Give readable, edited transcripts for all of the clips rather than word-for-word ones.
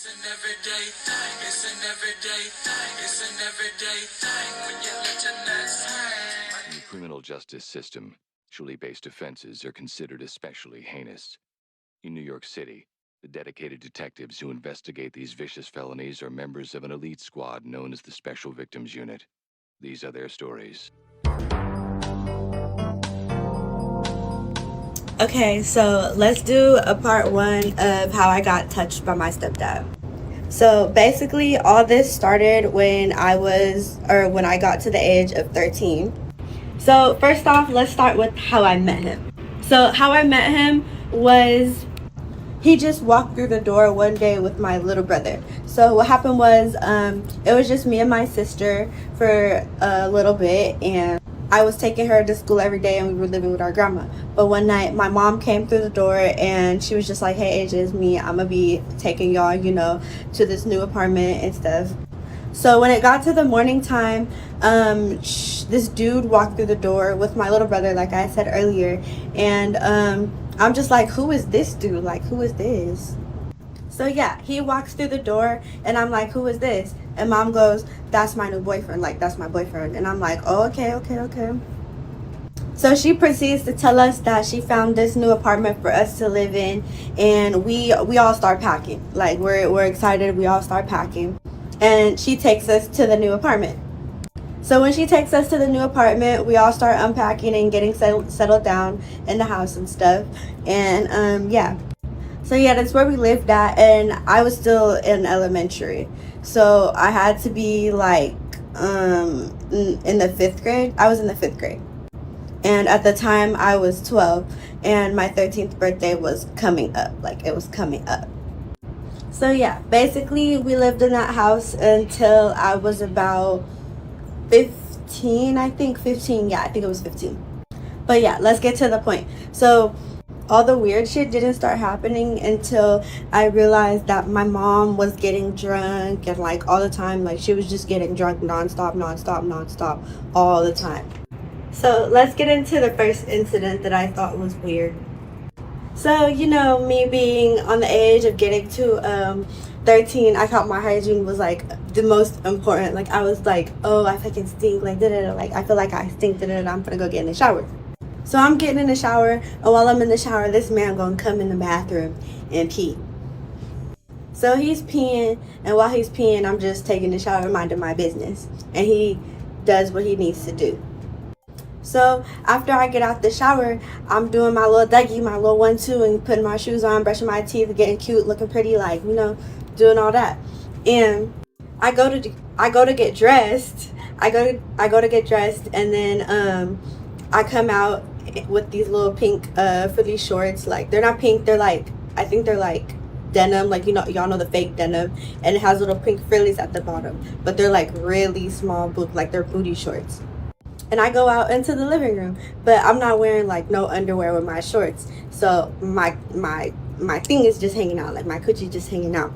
It's an everyday thing. It's an everyday thing. It's an everyday thing when you let your nuts hang. In the criminal justice system, sexually-based offenses are considered especially heinous. In New York City, the dedicated detectives who investigate these vicious felonies are members of an elite squad known as the Special Victims Unit. These are their stories. Okay, so let's do a part one of how I got touched by my stepdad. So basically, all this started when I got to the age of 13. So first off, let's start with how I met him. So how I met him was he just walked through the door one day with my little brother. So what happened was it was just me and my sister for a little bit, and I was taking her to school every day and we were living with our grandma. But one night my mom came through the door and she was just like, hey AJ, it's me, I'm gonna be taking y'all, to this new apartment and stuff. So when it got to the morning time, this dude walked through the door with my little brother, like I said earlier, and I'm just like, who is this dude? Like, who is this? So yeah, he walks through the door and I'm like, who is this? And mom goes, that's my new boyfriend. Like, that's my boyfriend. And I'm like, oh, okay. So she proceeds to tell us that she found this new apartment for us to live in, and we all start packing. Like, we're excited. We all start packing, and she takes us to the new apartment. So when she takes us to the new apartment, we all start unpacking and getting settled down in the house and stuff. And yeah. So yeah, that's where we lived at, and I was still in elementary. So I had to be like in the 5th grade. I was in the 5th grade. And at the time I was 12, and my 13th birthday was coming up. Like, it was coming up. So yeah, basically we lived in that house until I was about 15, I think 15. Yeah, I think it was 15. But yeah, let's get to the point. So all the weird shit didn't start happening until I realized that my mom was getting drunk, and like all the time, like she was just getting drunk nonstop all the time. So let's get into the first incident that I thought was weird. So, me being on the age of getting to 13, I thought my hygiene was like the most important. Like, I was like, oh, I fucking stink, like like I feel like I stink, I'm gonna go get in the shower. So I'm getting in the shower, and while I'm in the shower, this man gonna come in the bathroom and pee. So he's peeing, and while he's peeing, I'm just taking the shower, minding my business, and he does what he needs to do. So after I get out the shower, I'm doing my little Dougie, my little 1-2, and putting my shoes on, brushing my teeth, getting cute, looking pretty, like, doing all that. And I go to get dressed. I go to get dressed, and then I come out with these little pink frilly shorts. Like, they're not pink, they're like, I think they're like denim, like, y'all know the fake denim, and it has little pink frillies at the bottom, but they're like really small like they're booty shorts. And I go out into the living room, but I'm not wearing like no underwear with my shorts, so my thing is just hanging out, like my coochie just hanging out.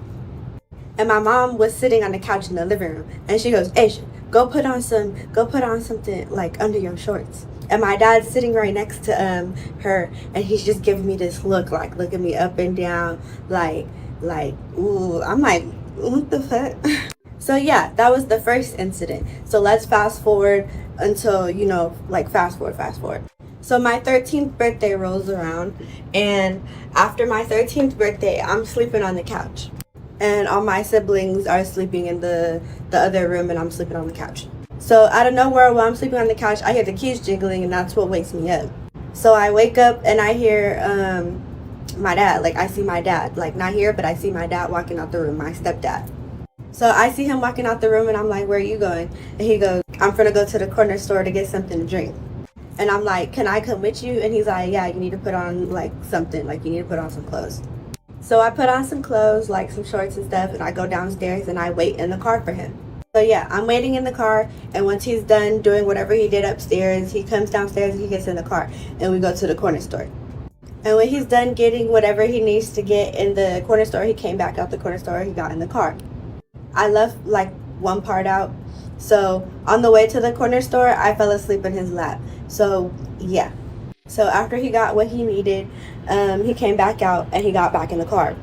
And my mom was sitting on the couch in the living room, and she goes, hey, go put on something like under your shorts. And my dad's sitting right next to her, and he's just giving me this look, like looking me up and down, like ooh. I'm like, what the fuck? So yeah, that was the first incident. So let's fast forward until, like fast forward. So my 13th birthday rolls around, and after my 13th birthday, I'm sleeping on the couch, and all my siblings are sleeping in the other room, and I'm sleeping on the couch. So out of nowhere, while I'm sleeping on the couch, I hear the keys jiggling, and that's what wakes me up. So I wake up and I hear my dad. Like, I see my dad, like not here, but I see my dad walking out the room, my stepdad. So I see him walking out the room, and I'm like, where are you going? And he goes, I'm gonna go to the corner store to get something to drink. And I'm like, can I come with you? And he's like, yeah, you need to put on like something, like you need to put on some clothes. So I put on some clothes, like some shorts and stuff, and I go downstairs and I wait in the car for him. So yeah, I'm waiting in the car, and once he's done doing whatever he did upstairs, he comes downstairs and he gets in the car, and we go to the corner store. And when he's done getting whatever he needs to get in the corner store, he came back out the corner store, he got in the car. I left like one part out. So on the way to the corner store, I fell asleep in his lap. So yeah. So after he got what he needed, he came back out and he got back in the car.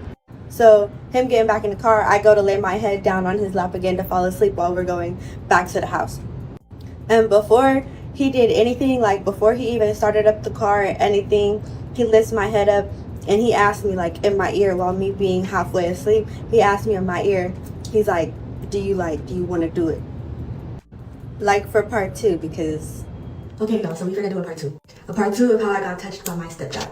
So him getting back in the car, I go to lay my head down on his lap again to fall asleep while we're going back to the house. And before he did anything, like before he even started up the car or anything, he lifts my head up and he asked me, like, in my ear while me being halfway asleep, he asked me in my ear, he's like, do you want to do it? Like, for part 2, because... Okay, y'all, so we're gonna do a part 2. A part 2 of how I got touched by my stepdad.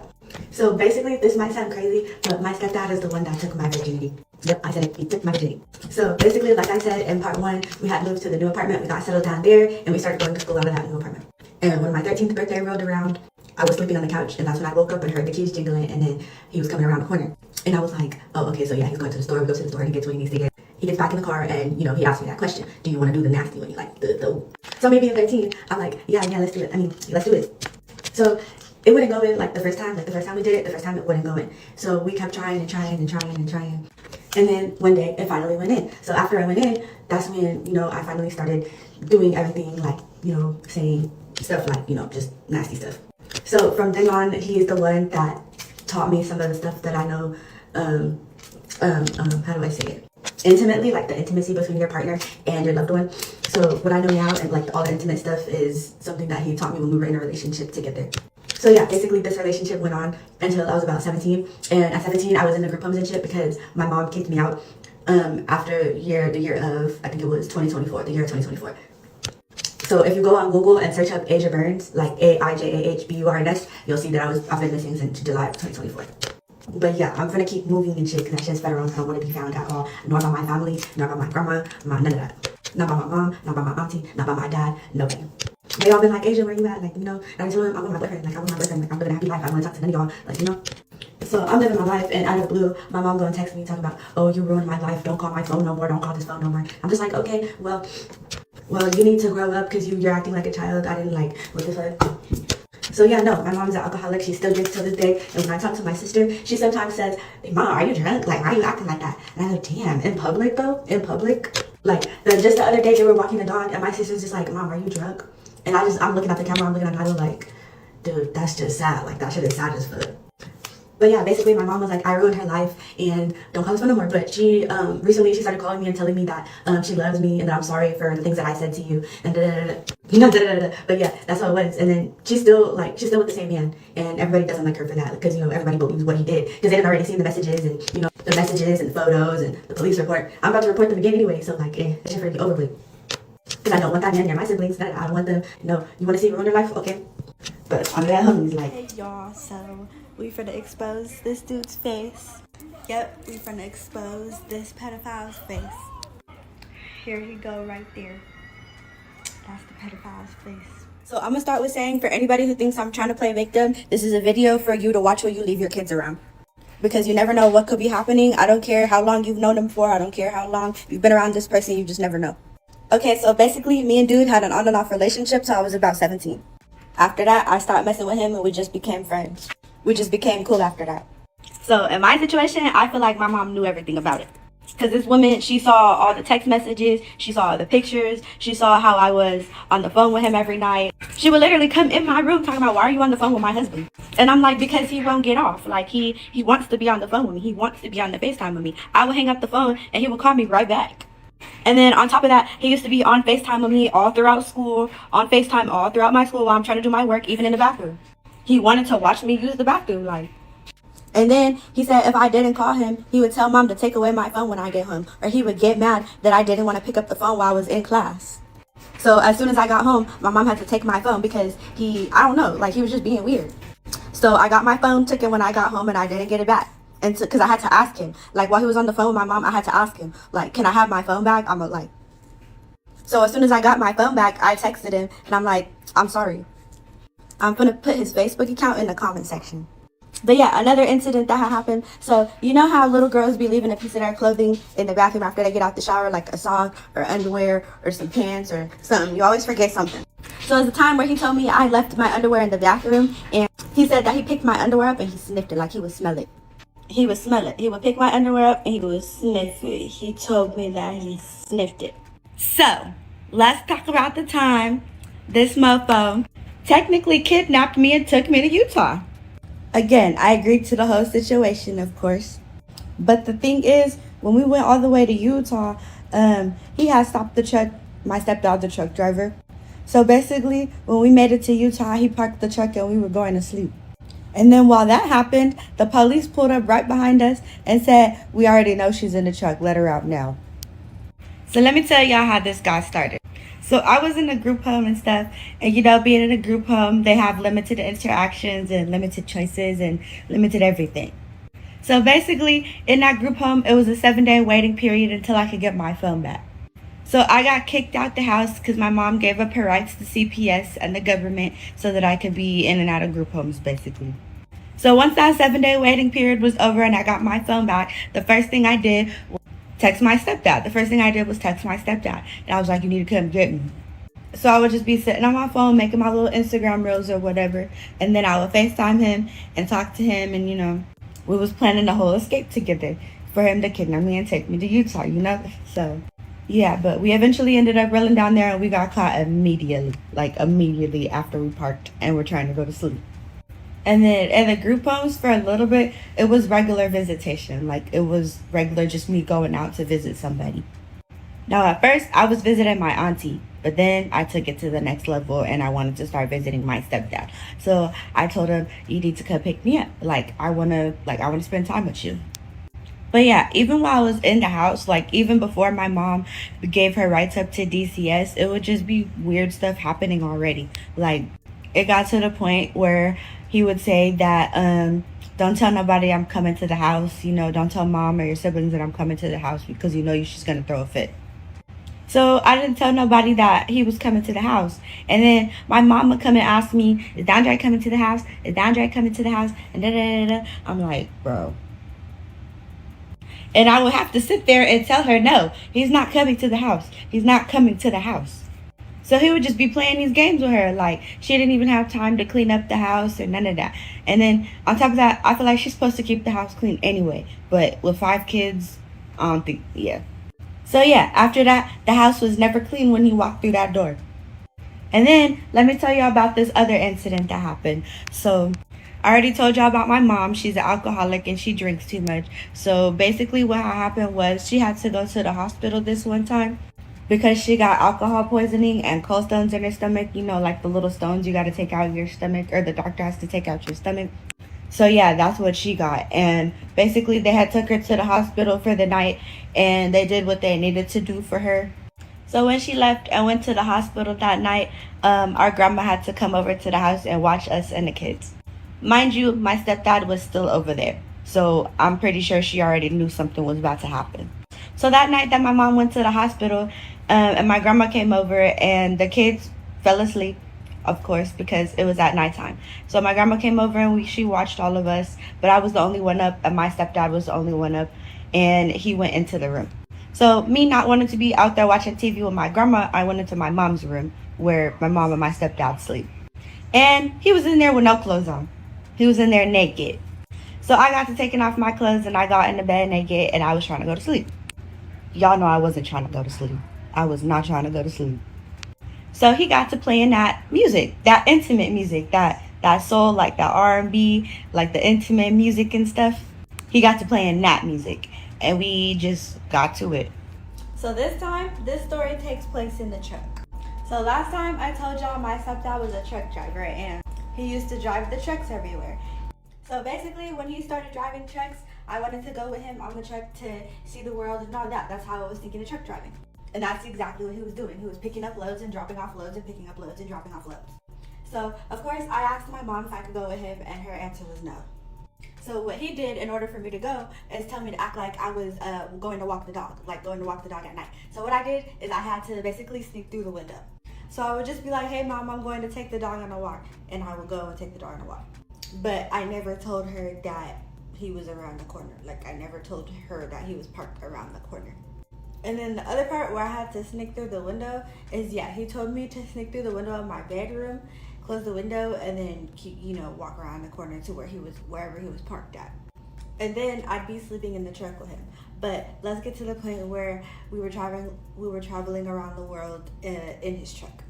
So basically, this might sound crazy, but my stepdad is the one that took my virginity. Yep, I said it. He took my virginity. So basically, like I said, in part 1, we had moved to the new apartment. We got settled down there, and we started going to school out of that new apartment. And when my 13th birthday rolled around, I was sleeping on the couch, and that's when I woke up and heard the keys jingling, and then he was coming around the corner. And I was like, oh, okay, so yeah, he's going to the store. We go to the store, and he gets what he needs to get. He gets back in the car, and, you know, he asked me that question. Do you want to do the nasty one? Like, the... So maybe at 13, I'm like, yeah, let's do it. I mean, let's do it. So it wouldn't go in, like, the first time. Like, the first time we did it, the first time it wouldn't go in. So we kept trying and trying and trying and trying. And then one day, it finally went in. So after I went in, that's when, you know, I finally started doing everything, like, you know, saying stuff like, you know, just nasty stuff. So from then on, he is the one that taught me some of the stuff that I know, how do I say it? Intimately, like the intimacy between your partner and your loved one. So what I know now and like all the intimate stuff is something that he taught me when we were in a relationship together. So yeah, basically this relationship went on until I was about 17. And at 17, I was in a group home relationship because my mom kicked me out after the year of, I think it was 2024, the year of 2024. So if you go on Google and search up Asia Burns, like AIJAHBURNS, you'll see that I've been missing since July of 2024. But yeah, I'm gonna keep moving and shit because that shit's federal. I don't want to be found at all. Nor by my family, nor by my grandma, none of that. Not by my mom, not by my auntie, not by my dad, nobody. They all been like, Asia, where you at? Like, you know, and I told them I'm with my boyfriend. Like, I'm with my boyfriend. Like, I'm living a happy life. I don't want to talk to none of y'all. Like, you know. So I'm living my life, and out of the blue, my mom gonna text me talking about, oh, you ruined my life. Don't call my phone no more. Don't call this phone no more. I'm just like, okay, well, you need to grow up because you're acting like a child. I didn't like, what the fuck? So yeah, no, my mom's an alcoholic. She still drinks till this day. And when I talk to my sister, she sometimes says, hey, Mom, are you drunk? Like, why are you acting like that? And I'm like, damn, in public though? In public? Like, just the other day, they were walking the dog, and my sister's just like, Mom, are you drunk? And I'm looking at the camera, I'm looking at Nilo like, dude, that's just sad. Like, that shit is sad as fuck. But yeah, basically my mom was like, I ruined her life and don't call this phone no more. But she, recently she started calling me and telling me that she loves me and that I'm sorry for the things that I said to you and But yeah, that's how it was. And then she's still with the same man. And everybody doesn't like her for that because, you know, everybody believes what he did. Because they had already seen the messages and, you know, the messages and photos and the police report. I'm about to report them again anyway. So like, that shit be over with. Because I don't want that man near my siblings. I don't want them, you know, you want to see ruin their life? Okay. But on that homie's like, hey y'all, so we finna expose this dude's face. Yep, we finna expose this pedophile's face. Here he go right there. That's the pedophile's face. So I'm gonna start with saying, for anybody who thinks I'm trying to play victim, this is a video for you to watch when you leave your kids around. Because you never know what could be happening. I don't care how long you've known them for. I don't care how long you've been around this person. You just never know. Okay, so basically me and dude had an on and off relationship till I was about 17. After that, I started messing with him and we just became friends. We just became cool after that. So in my situation, I feel like my mom knew everything about it. Because this woman, she saw all the text messages, she saw the pictures, she saw how I was on the phone with him every night. She would literally come in my room talking about, why are you on the phone with my husband? And I'm like, because he won't get off. Like, he wants to be on the phone with me. He wants to be on the FaceTime with me. I would hang up the phone and he would call me right back. And then on top of that, he used to be on FaceTime with me all throughout school, on FaceTime all throughout my school while I'm trying to do my work, even in the bathroom. He wanted to watch me use the bathroom, like. And then he said if I didn't call him, he would tell Mom to take away my phone when I get home. Or he would get mad that I didn't want to pick up the phone while I was in class. So as soon as I got home, my mom had to take my phone because I don't know, like he was just being weird. So I got my phone taken when I got home and I didn't get it back. And because I had to ask him, like while he was on the phone with my mom, I had to ask him, like, can I have my phone back? So as soon as I got my phone back, I texted him and I'm like, I'm sorry. I'm gonna put his Facebook account in the comment section. But yeah, another incident that had happened. So you know how little girls be leaving a piece of their clothing in the bathroom after they get out the shower, like a sock or underwear or some pants or something. You always forget something. So there's a time where he told me I left my underwear in the bathroom and he said that he picked my underwear up and he sniffed it, like he would smell it. He would smell it. He would pick my underwear up and he would sniff it. He told me that he sniffed it. So, let's talk about the time this mofo technically kidnapped me and took me to Utah. Again, I agreed to the whole situation, of course. But the thing is, when we went all the way to Utah, he had stopped the truck, my stepdad, the truck driver. So basically, when we made it to Utah, he parked the truck and we were going to sleep. And then while that happened, the police pulled up right behind us and said, "We already know she's in the truck. Let her out now." So let me tell y'all how this got started. So I was in a group home and stuff, and being in a group home, they have limited interactions and limited choices and limited everything. So basically, in that group home, it was a 7-day waiting period until I could get my phone back. So I got kicked out the house because my mom gave up her rights to CPS and the government so that I could be in and out of group homes, basically. So once that 7-day waiting period was over and I got my phone back, the first thing I did was text my stepdad. And I was like, "You need to come get me." So I would just be sitting on my phone making my little Instagram reels or whatever. And then I would FaceTime him and talk to him. And, we was planning the whole escape together for him to kidnap me and take me to Utah, So, yeah, but we eventually ended up rolling down there and we got caught immediately after we parked and we're trying to go to sleep. And then in the group homes for a little bit, it was regular visitation. Like, it was regular just me going out to visit somebody. Now, at first, I was visiting my auntie, but then I took it to the next level and I wanted to start visiting my stepdad. So I told him, "You need to come pick me up. I wanna spend time with you." But yeah, even while I was in the house, even before my mom gave her rights up to DCS, it would just be weird stuff happening already. It got to the point where he would say that, "Don't tell nobody I'm coming to the house. Don't tell mom or your siblings that I'm coming to the house because she's gonna throw a fit." So I didn't tell nobody that he was coming to the house. And then my mom would come and ask me, "Is Dandre coming to the house? Is Dandre coming to the house?" And da-da-da-da. I'm like, "Bro." And I would have to sit there and tell her, "No, he's not coming to the house. He's not coming to the house." So he would just be playing these games with her. She didn't even have time to clean up the house or none of that. And then on top of that, I feel like she's supposed to keep the house clean anyway. But with 5 kids, I don't think, yeah. So yeah, after that, the house was never clean when he walked through that door. And then, let me tell y'all about this other incident that happened. So, I already told y'all about my mom. She's an alcoholic and she drinks too much. So basically what happened was she had to go to the hospital this one time because she got alcohol poisoning and cold stones in her stomach. The little stones you got to take out of your stomach, or the doctor has to take out your stomach. So yeah, that's what she got. And basically they had took her to the hospital for the night and they did what they needed to do for her. So when she left and went to the hospital that night, our grandma had to come over to the house and watch us and the kids. Mind you, my stepdad was still over there. So I'm pretty sure she already knew something was about to happen. So that night that my mom went to the hospital, and my grandma came over and the kids fell asleep, of course, because it was at nighttime. So my grandma came over and she watched all of us, but I was the only one up and my stepdad was the only one up, and he went into the room. So me not wanting to be out there watching TV with my grandma, I went into my mom's room where my mom and my stepdad sleep. And he was in there with no clothes on. He was in there naked. So I got to taking off my clothes and I got in the bed naked and I was trying to go to sleep. Y'all know I wasn't trying to go to sleep. I was not trying to go to sleep. So he got to playing that music, that intimate music, that soul, that R&B, the intimate music and stuff. He got to playing that music and we just got to it. So this time, this story takes place in the truck. So last time I told y'all my stepdad was a truck driver and he used to drive the trucks everywhere. So basically when he started driving trucks, I wanted to go with him on the truck to see the world and all that. That's how I was thinking of truck driving. And that's exactly what he was doing. He was picking up loads and dropping off loads and picking up loads and dropping off loads. So of course I asked my mom if I could go with him and her answer was no. So what he did in order for me to go is tell me to act like I was going to walk the dog, going to walk the dog at night. So what I did is I had to basically sneak through the window. So I would just be like, "Hey mom, I'm going to take the dog on a walk." And I would go and take the dog on a walk. But I never told her that he was around the corner. I never told her that he was parked around the corner. And then the other part where I had to sneak through the window is, he told me to sneak through the window of my bedroom, close the window, and then walk around the corner to wherever he was parked at. And then I'd be sleeping in the truck with him. But let's get to the point where we were traveling around the world in his truck.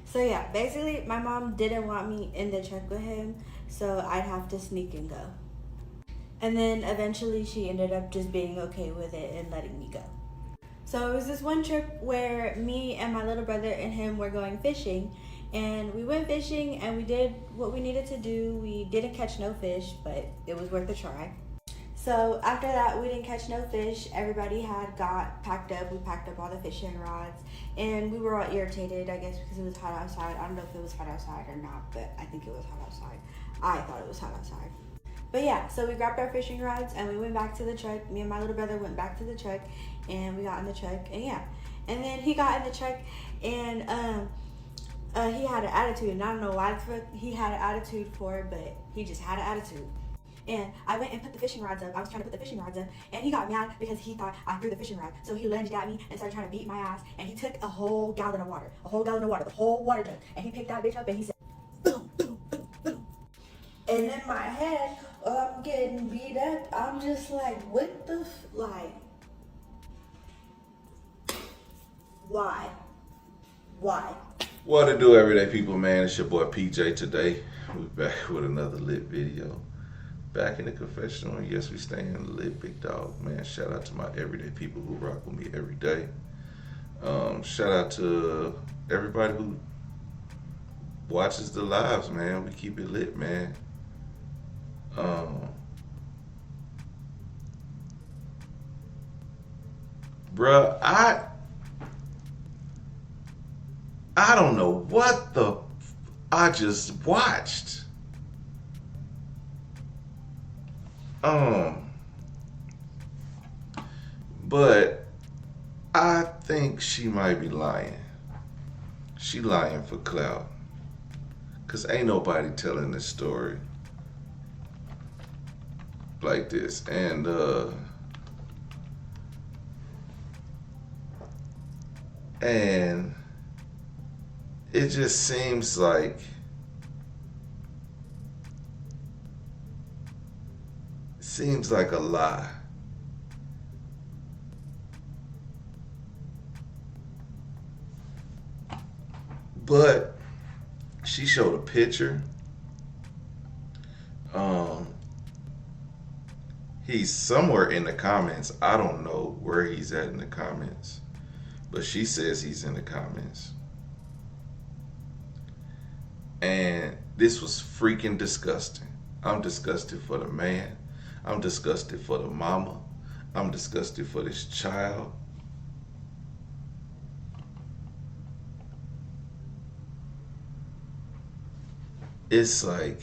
So yeah, basically my mom didn't want me in the truck with him, so I'd have to sneak and go. And then eventually she ended up just being okay with it and letting me go. So it was this one trip where me and my little brother and him were going fishing. And we went fishing and we did what we needed to do. We didn't catch no fish, but it was worth a try. So after that, we didn't catch no fish. Everybody had got packed up. We packed up all the fishing rods. And we were all irritated, I guess, because it was hot outside. I don't know if it was hot outside or not, but I think it was hot outside. I thought it was hot outside. But yeah, so we grabbed our fishing rods and we went back to the truck. Me and my little brother went back to the truck and we got in the truck. And yeah, and then he got in the truck and he had an attitude. And I don't know why the fuck he had an attitude for, but he just had an attitude. And I went and put the fishing rods up. I was trying to put the fishing rods up, and he got mad because he thought I threw the fishing rod. So he lunged at me and started trying to beat my ass. And he took a whole gallon of water, the whole water jug, and he picked that bitch up and he said, boom, boom, boom, boom. And in my head, I'm getting beat up. I'm just like, what the like? Why? What to do, everyday people, man? It's your boy PJ today. We're back with another lit video. Back in the confessional, and yes, we staying lit, big dog, man. Shout out to my everyday people who rock with me every day. Shout out to everybody who watches the lives, man. We keep it lit, man. Bruh, I don't know what I just watched. But I think she might be lying. She lying for clout. Cause ain't nobody telling this story like this. And it just seems like a lie. But she showed a picture. He's somewhere in the comments. I don't know where he's at in the comments, but she says he's in the comments. And this was freaking disgusting. I'm disgusted for the man. I'm disgusted for the mama. I'm disgusted for this child. It's like,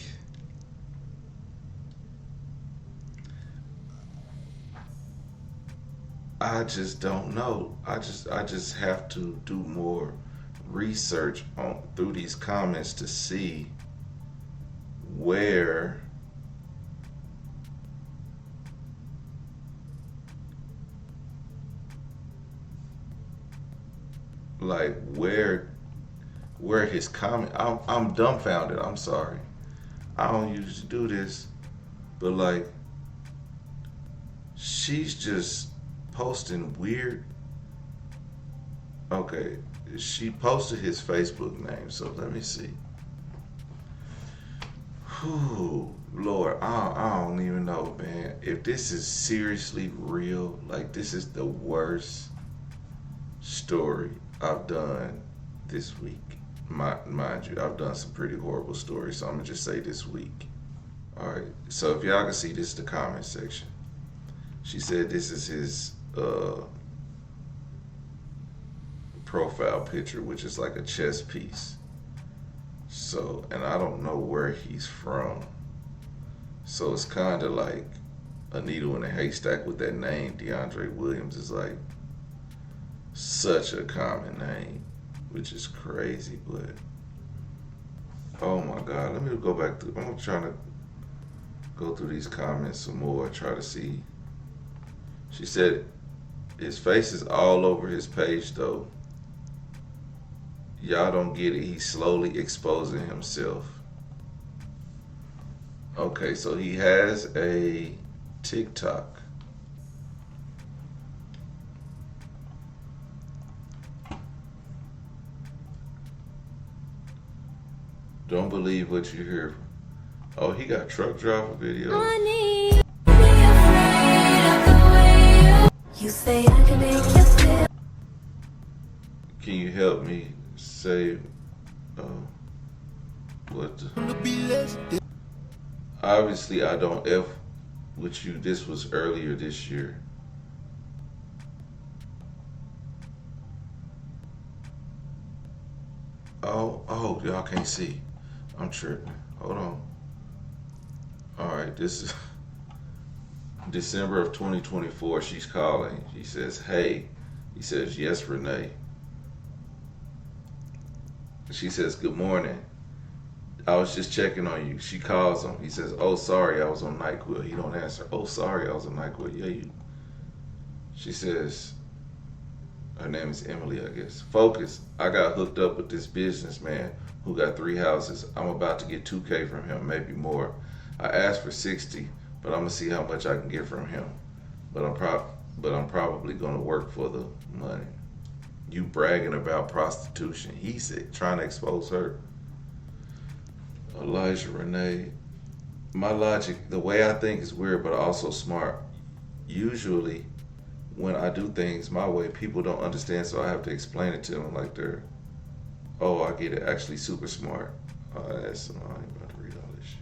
I just don't know. I just have to do more research through these comments to see where his comment. I'm dumbfounded. I'm sorry. I don't usually do this, but like, she's just posting weird. Okay, she posted his Facebook name, so let me see. Whew, Lord, I don't even know, man. If this is seriously real, like, this is the worst story I've done this week. Mind you, I've done some pretty horrible stories, so I'm gonna just say this week. All right, so if y'all can see, this is the comment section. She said this is his profile picture, which is like a chess piece. So, and I don't know where he's from. So it's kind of like a needle in a haystack with that name. DeAndre Williams is like such a common name, which is crazy, but oh my God, let me go back through. I'm trying to go through these comments some more, try to see. She said his face is all over his page though. Y'all don't get it. He's slowly exposing himself. Okay, so he has a TikTok. Don't believe what you hear. Oh, he got truck driver videos. You say I can make you feel. Can you help me say what the... Obviously I don't F with you. This was earlier this year. Oh, y'all can't see. I'm tripping. Hold on. Alright, this is December of 2024. She's calling. She says, hey. He says, yes, Renee. She says, good morning. I was just checking on you. She calls him. He says, oh, sorry, I was on NyQuil. He don't answer. Oh, sorry, I was on NyQuil. Yeah, you. She says, her name is Emily, I guess. Focus. I got hooked up with this businessman who got 3 houses. I'm about to get $2K from him, maybe more. I asked for 60, but I'm gonna see how much I can get from him. But I'm probably gonna work for the money. You bragging about prostitution. He said, trying to expose her. Elijah Renee. My logic, the way I think is weird, but also smart. Usually, when I do things my way, people don't understand, so I have to explain it to them like they're, oh, I get it, actually super smart. I ain't about to read all this shit.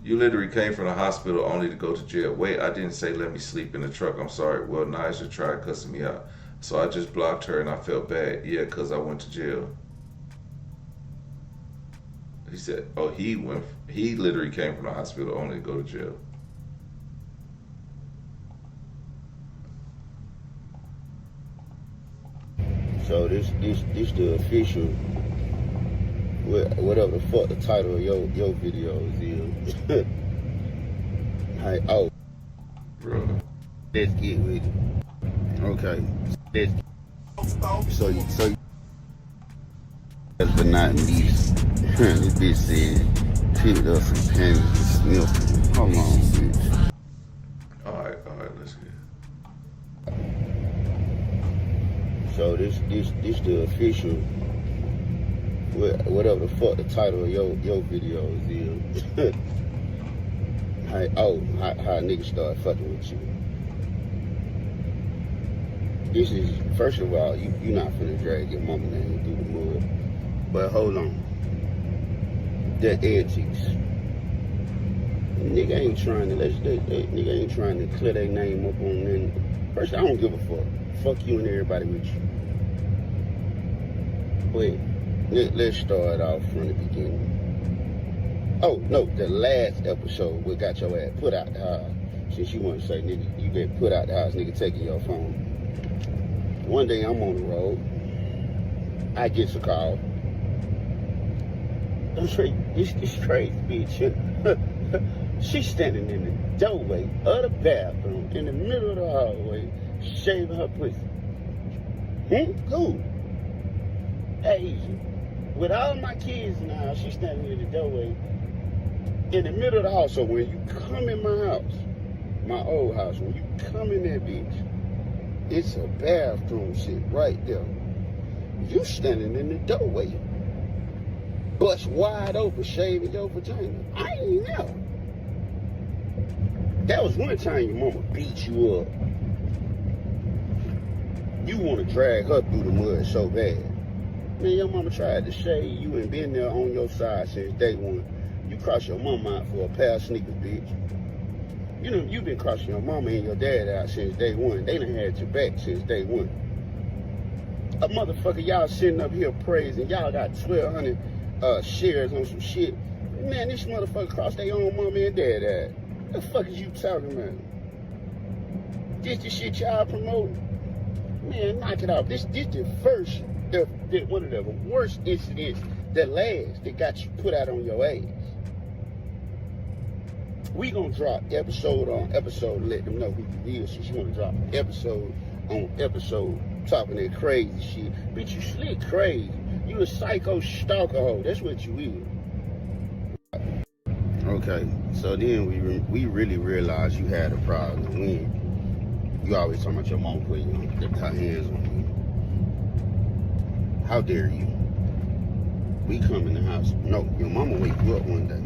You literally came from the hospital only to go to jail. Wait, I didn't say let me sleep in the truck. I'm sorry. Well, Nigel tried cussing me out. So I just blocked her and I felt bad. Yeah, because I went to jail. He said, oh, he literally came from the hospital only to go to jail. So this the official, whatever the fuck the title of your videos is. Hey, oh, Bro. let's get with it. Okay, so but not least, this bitch said, picked up some panties and sniffed. Hold on, bitch. All right, let's get it. So this the official, whatever the fuck the title of your videos is. Hey, oh, how a nigga start fucking with you. This is, first of all, you not finna drag your mama name through the mud. But hold on. The antics. Nigga ain't trying to clear their name up on them. First, I don't give a fuck. Fuck you and everybody with you. But let's start off from the beginning. Oh, no, the last episode, we got your ass put out the house. Since you want to say, nigga, you get put out the house, nigga, taking your phone. One day I'm on the road. I get a call. This crazy bitch. She's standing in the doorway of the bathroom in the middle of the hallway, shaving her pussy. Who? Asian. With all my kids now, she's standing in the doorway in the middle of the house. So when you come in my house, my old house, when you come in that bitch, it's a bathroom shit right there. You standing in the doorway, bust wide open, shaving your vagina. I ain't know. That was one time your mama beat you up. You want to drag her through the mud so bad. Man, your mama tried to shave you and been there on your side since day one. You crossed your mama out for a pair of sneakers, bitch. You know, you've been crossing your mama and your dad out since day one. They done had your back since day one. A motherfucker, y'all sitting up here praising, y'all got 1,200 shares on some shit. Man, this motherfucker crossed their own mama and dad out. What the fuck is you talking about? This the shit y'all promoting? Man, knock it off. This the first, one of the worst incidents that got you put out on your ass. We gonna drop episode on episode to let them know who you is. So you wanna drop episode on episode talking that crazy shit. Bitch, you slick crazy. You a psycho stalker hoe. That's what you is. Okay, so then we really realized you had a problem when you always talking about your mom putting her hands on you. How dare you? We come in the house. No, your mama wake you up one day.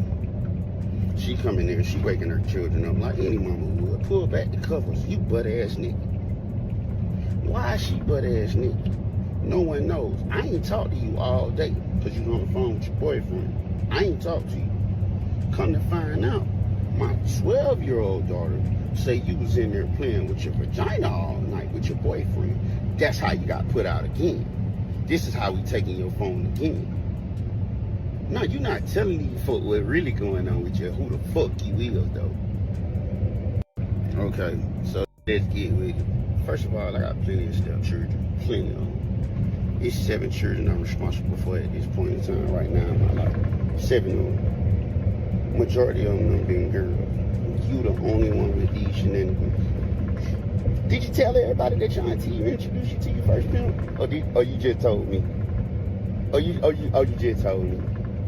She come in there and she waking her children up like any mama would. Pull back the covers. You butt ass nigga. Why is she butt ass nigga? No one knows. I ain't talked to you all day because you on the phone with your boyfriend. I ain't talked to you. Come to find out, my 12-year-old daughter say you was in there playing with your vagina all night with your boyfriend. That's how you got put out again. This is how we taking your phone again. No, you're not telling these folk what's really going on with you. Who the fuck you is, though. Okay, so let's get with it. First of all, I got plenty of stepchildren. Plenty of them. It's 7 children I'm responsible for at this point in time right now in my life. 7 of them. Majority of them have been girls. You the only one with these shenanigans. Did you tell everybody that your auntie introduced you to your first pimp? Or you just told me? Or you just told me?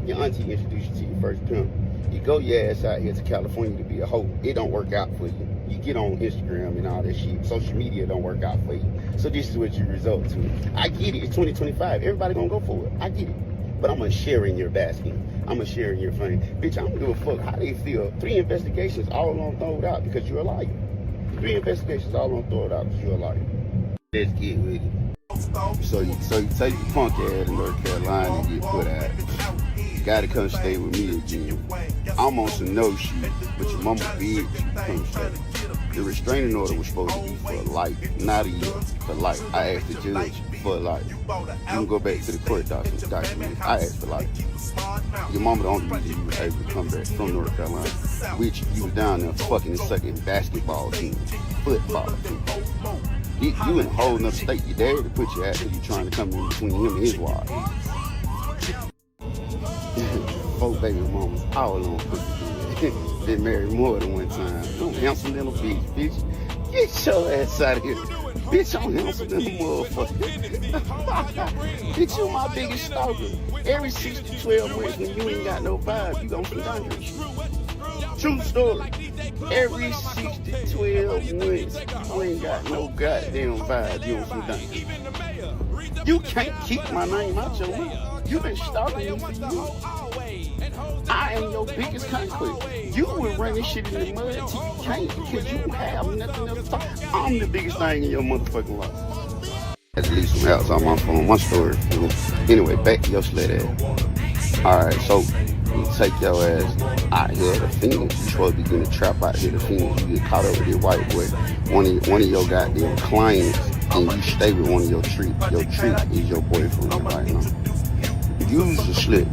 Your auntie introduced you to your first pimp. You go your ass out here to California to be a hoe. It don't work out for you. You get on Instagram and all that shit. Social media don't work out for you. So this is what you result to. I get it. It's 2025. Everybody gonna go for it. I get it. But I'm gonna share in your basket. I'm gonna share in your fame. Bitch, I'm gonna give a fuck how they feel. 3 investigations all on throw it out because you're a liar. 3 investigations all on throw it out because you're a liar. Let's get with it. So you take the punk ass in North Carolina and get put out. You gotta come stay with me again. I'm on some no shit, but your mama big, you come stay. The restraining order was supposed to be for life, not a year, for life. I asked the judge for life. You can go back to the court documents. I asked for life. Your mama the only reason you were able to come back from North Carolina, which you was down there fucking and sucking basketball teams, football teams. You in a whole nother state. Your daddy to put you at because you trying to come in between him and his wife. 4 baby mamas all on pussy. Been married more than one time. I'm handsome little bitch. Get your ass out of here. Bitch, I'm handsome than a motherfucker. Bitch, you my biggest stalker. Every 6 to 12 months when you ain't got no vibe, you gon' be dangerous. True story. Every 6 to 12 months, you ain't got no goddamn vibe, you on some dangerous. You can't keep my name out your mouth. You been stalking me for years. I am your biggest conquest. You would run this shit in the mud till you can't because you have nothing else to talk. I'm the biggest thing in your motherfucking life. At least some else on my phone, my story. Anyway, back to your slut ass. Alright, so you take your ass out here to Phoenix. You supposed to be getting a trap out here to Phoenix. You get caught up with your white boy. One of your goddamn clients, and you stay with one of your treats. Your treat is your boyfriend right now. Use the slit.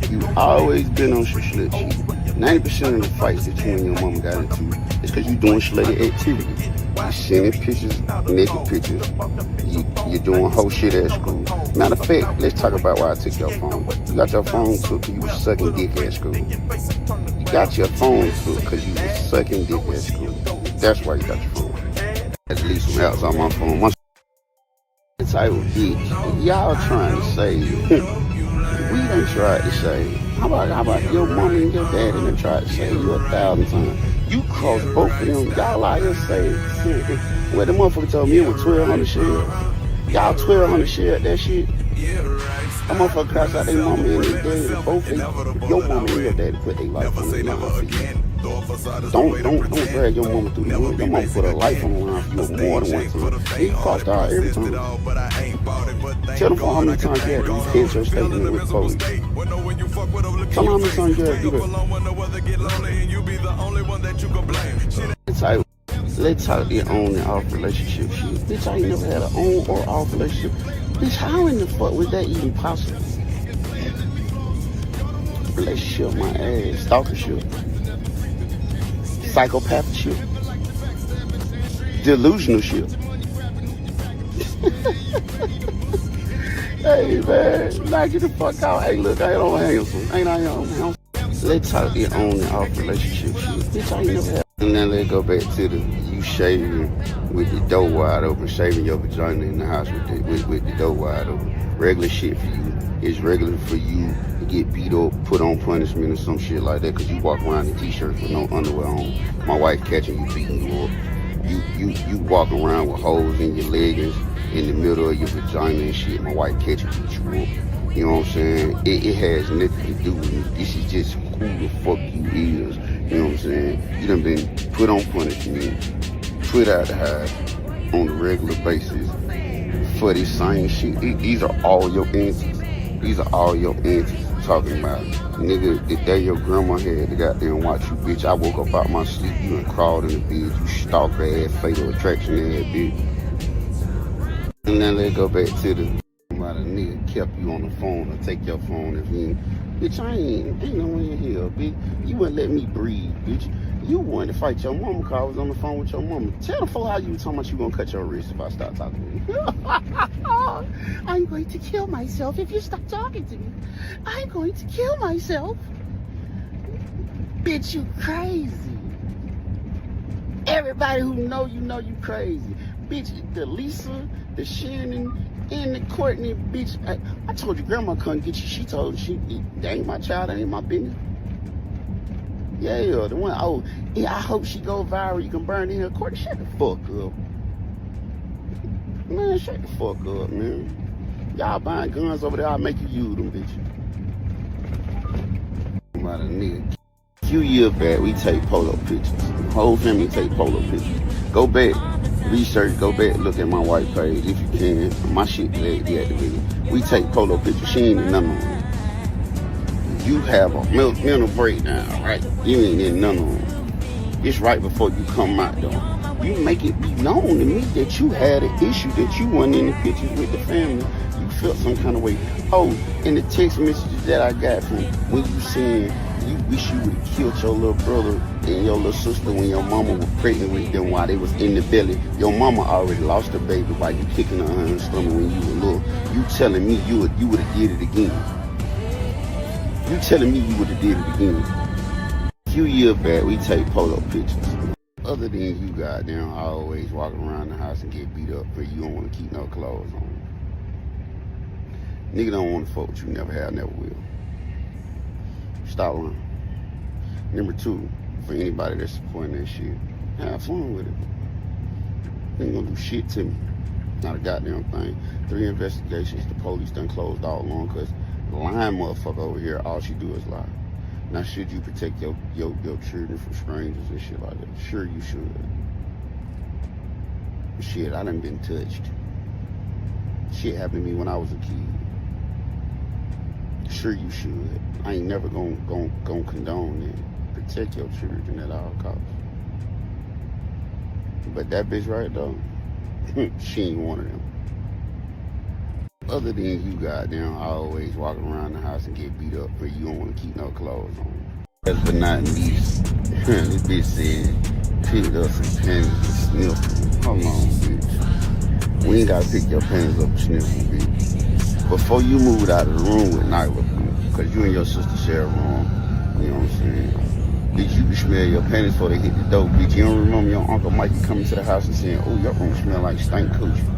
You always been on some slit shit. 90% of the fights that you and your mama got into is because you doing slutty activities. You sending pictures, naked pictures. You're doing whole shit at school. Matter of fact, let's talk about why I took your phone. You got your phone took because you was sucking dick at school. You got your phone took because you was sucking dick at school. That's why you got your phone. At least some else on my phone. The type of bitch y'all trying to say. We done tried to say, how about your mama and your daddy done tried to say you 1,000 times. You crossed both of them. Y'all out here saying, well, the motherfucker told me it was 1,200 shares. Y'all 1,200 shares that shit. That motherfucker crossed out their mama and their daddy. Both of your mama and your daddy put their life on the line for you. Don't drag your mama through the hood. Your mama put her life on the line for you more than one time. You crossed out every time. Tell them how many times you had to repent your statement with the police. Tell them how many times you had to do that. Let's talk the on and off relationship shit. Bitch, I ain't never had an on or off relationship. Bitch, how in the fuck was that even possible? Relationship, my ass. Stalkership. Psychopathship. Delusional shit. Hey man, knock it the fuck out. Hey look, I don't handsome. Ain't I handsome? Let's talk the on and off relationship shit. Bitch, I ain't never had. And then let's go back to the you shaving with the door wide open, shaving your vagina in the house with the door wide open. Regular shit for you. It's regular for you to get beat up, put on punishment or some shit like that because you walk around in t-shirts with no underwear on. My wife catching you, beating you up. You walk around with holes in your leggings in the middle of your vagina and shit. My wife catching you, beat you up. You know what I'm saying? It has nothing to do with you. This is just who the fuck you is. done been put on punishment, put out the house on a regular basis for this same shit. These are all your answers. These are all your answers talking about. Nigga, the day your grandma had to goddamn watch you, bitch, I woke up out my sleep, you done crawled in the bed, you stalker ass, fatal attraction ass bitch. And then let's go back to the about a nigga kept you on the phone or take your phone if you bitch, ain't no one in here, bitch. You wouldn't let me breathe, bitch. You wanted to fight your mama because I was on the phone with your mama. Tell the fool how you talking about you gonna cut your wrist if I start talking to you. I'm going to kill myself if you stop talking to me. I'm going to kill myself. Bitch, you crazy. Everybody who know you crazy. Bitch, the Lisa, the Shannon, and the Courtney, bitch. I told you grandma couldn't get you. She told that ain't my child, that ain't my business. Yeah, the one, oh, yeah, I hope she go viral. You can burn in her. Courtney, shut the fuck up. Man, shut the fuck up, man. Y'all buying guns over there, I'll make you use them, bitch. About a nigga. A few years back, we take polo pictures. The whole family take polo pictures. Go back, research, go back, look at my white page if you can. My shit deactivated. We take polo pictures. She ain't in none of them. You have a mental breakdown, right? You ain't in none of them. It's right before you come out, though. You make it be known to me that you had an issue, that you weren't in the pictures with the family. You felt some kind of way. Oh, and the text messages that I got from when you saying you wish you would have killed your little brother and your little sister when your mama was pregnant with them while they was in the belly. Your mama already lost her baby while you kicking her in the stomach when you were little. You telling me you would have did it again. You telling me you would have did it again. A few years back, we take polo pictures. Other than you goddamn always walking around the house and get beat up because you don't want to keep no clothes on. Nigga don't want to fuck with you, never have, never will. Stop lying. Number 2, for anybody that's supporting that shit, have fun with it. Ain't gonna do shit to me. Not a goddamn thing. 3 investigations, the police done closed all along because the lying motherfucker over here, all she do is lie. Now, should you protect your children from strangers and shit like that? Sure you should. Shit, I done been touched. Shit happened to me when I was a kid. Sure you should. I ain't never gonna condone it. Protect your children at all costs. But that bitch right though, she ain't one of them. Other than you goddamn always walking around the house and get beat up because you don't want to keep no clothes on. Last but not least, this bitch said, picked up some panties and sniffed. Hold on, bitch. We ain't gotta pick your panties up and sniff them, bitch. Before you moved out of the room with Nyla, because you and your sister share a room, you know what I'm saying? Bitch, you can smell your panties before they hit the door, bitch. You don't remember your Uncle Mikey coming to the house and saying, oh, your room smell like stank coochie.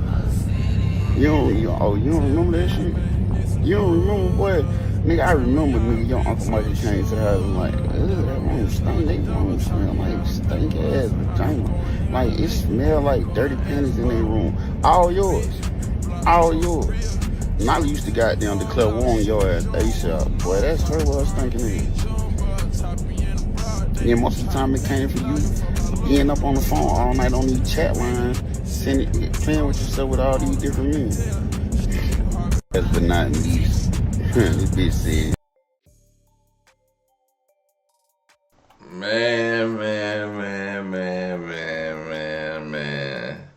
You don't remember that shit? You don't remember, boy? Nigga, I remember, nigga, your Uncle Mikey came to the house and like, ugh, that room stink. They room smell like stink ass vagina. Like, it smell like dirty panties in their room. All yours. All yours. Nolly used to goddamn declare war on your ass ASAP. Boy, that's her with her stinking ass. And most of the time it came from you being up on the phone all night on these chat lines, playing with yourself with all these different men. Last but not least, this bitch said, Man.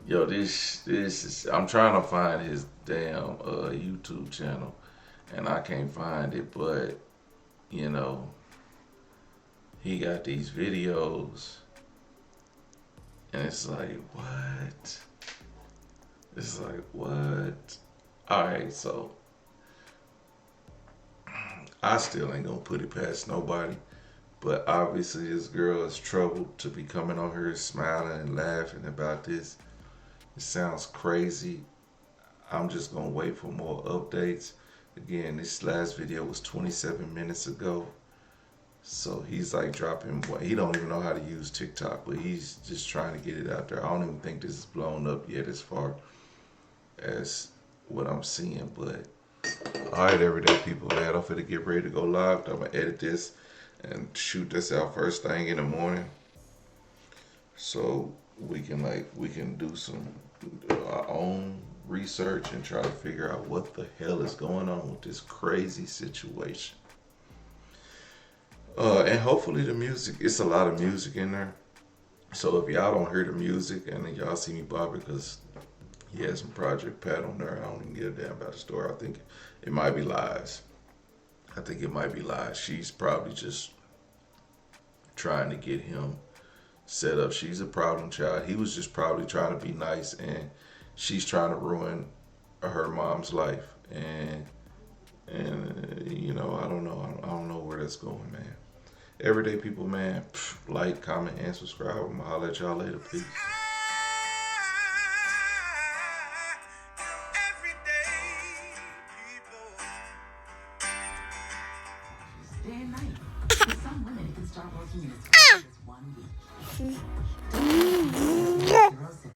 Yo, this is, I'm trying to find his damn YouTube channel and I can't find it, but you know, he got these videos and it's like, what? It's like, what? Alright, so I still ain't gonna put it past nobody, but obviously this girl is troubled to be coming on here smiling and laughing about this. It sounds crazy. I'm just gonna wait for more updates. Again, this last video was 27 minutes ago. So he's like dropping, he don't even know how to use TikTok, but he's just trying to get it out there. I don't even think this is blown up yet as far as what I'm seeing, but all right, everyday people, man, I'm finna get ready to go live. I'm gonna edit this and shoot this out first thing in the morning, so we can do some our own research and try to figure out what the hell is going on with this crazy situation. And hopefully the music, it's a lot of music in there. So if y'all don't hear the music and then y'all see me bopping, because he has some Project Pat on there, I don't even give a damn about the story. I think it might be lies. I think it might be lies. She's probably just trying to get him set up. She's a problem child. He was just probably trying to be nice, and she's trying to ruin her mom's life. And you know, I don't know. I don't know where that's going, man. Everyday people, man. Like, comment, and subscribe. I'm gonna holler at y'all later. Peace. Day and night. For some women, it can start working in as fast as 1 week.